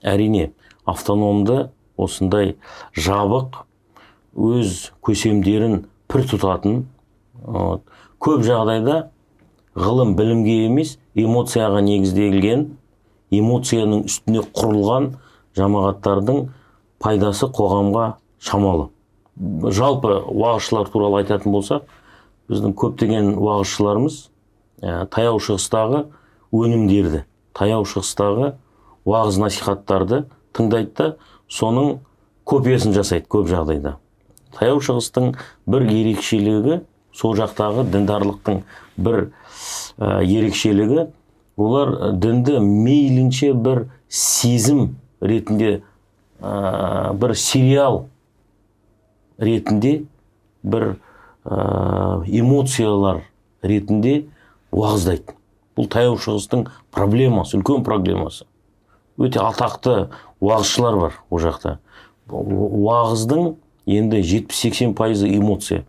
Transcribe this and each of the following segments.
әрине автономды осындай жабық өз көсемдерін пір тұтатын, көп жағдайда ғылым білімге емес эмоцияға негізделген, эмоцияның үстіне құрылған жамағаттардың пайдасы қоғамға шамалы. Жалпы уағызшылар туралы айтатын болсақ, біздің көптеген уағызшыларымыз таяу шығыстағы өнімдерді, таяу шығыстағы уағыз насихаттарды тыңдайды да, соның копиясын жасайды көп жағдайда. Таяу шығыстың бір ерекшелігі, сол жақтағы діндарлықтың бір ерекшелігі, олар дінді мейлінше бір сезім ретінде, бір сериал ретінде, бір эмоциялар ретінде уағыздайды. Бұл таяу шығыстың проблемасы, үлкен проблемасы. Өте атақты уағызшылар бар о жақта. Уағыздың енді 70-80% эмоция.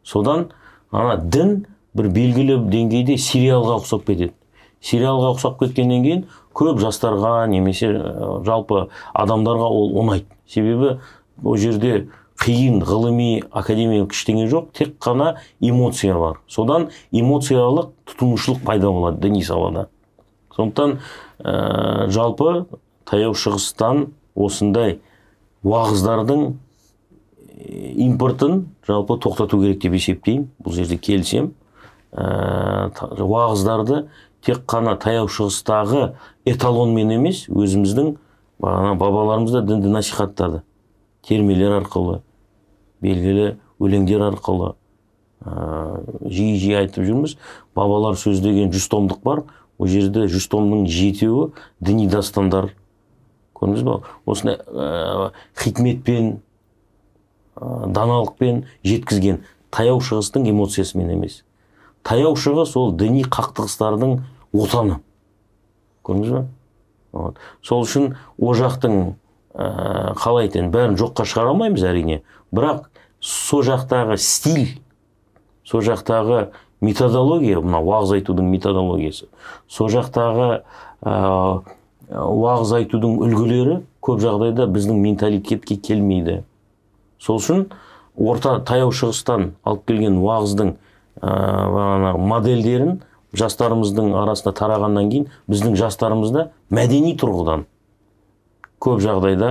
Содан дін бір белгілі деңгейде сериалға ұқсап кетеді. Сериалға ұқсап кеткеннен кейін көп жастарға немесе жалпы адамдарға ол ұнайды. Себебі ол жерде қиын ғылыми академиялық ештеңе жоқ, тек қана эмоция бар. Содан эмоциялық тұтынушылық пайда болады діни салада. Сондықтан жалпы таяу шығыстан осындай уағыздардың импортын жалпы тоқтату керек деп есептеймін. Бұл жерде келісем. Уағыздарды тек қана таяу шығыстағы эталонмен емес, өзіміздің бабаларымызда дінді насихаттады. Термелер арқылы, белгілі өлеңдер арқылы жиі айтып жүрміз. Бабалар сөз деген 100 томдық бар. О жерде 100 томның 7-еуі діни дастандар. Көрдіңіз бе? Осыны хикметпен, даналықпен жеткізген таяу шығыстың эмоциясымен емес. Таяу шығыс ол діни қақтығыстардың отаны. Көрдіңіз бе? Сол үшін о жақтың қалай айтайын, бәрін жоққа шығара алмаймыз әрине. Бірақ со жақтағы стиль, со жақтағы методология, мына уағыз айтудың методологиясы, со жақтағы уағыз айтудың үлгілері көп жағдайда біздің менталитетке келмейді. Сол үшін орта таяу шығыстан алып келген уағыздың модельдерін жастарымыздың арасында тарағаннан кейін біздің жастарымызда мәдени тұрғыдан көп жағдайда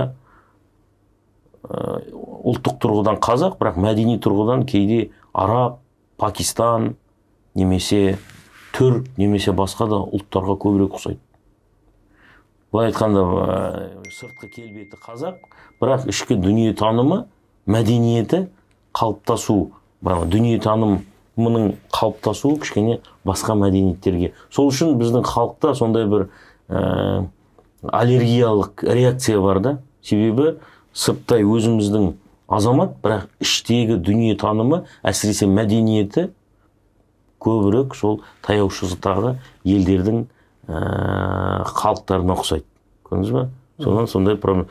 ұлттық тұрғыдан қазақ, бірақ мәдени тұрғыдан кейде араб, Пакистан, немесе түрк, немесе басқа да ұлттарға көбірек ұқсайды. Былай айтқанда сыртқы келбеті қазақ, бірақ ішкі дүниетанымы, мәдениеті қалыптасу, дүниетанымының қалыптасуы кішкене басқа мәдениеттерге. Сол үшін біздің халықта сондай бір аллергиялық реакция бар да. Себебі сырттай өзіміздің азамат, бірақ іштегі дүниетанымы, әсіресе мәдениеті көбірек сол таяу шығыстағы елдердің халықтарына ұқсайды. Көрдіңіз бе? Содан сондай проблема.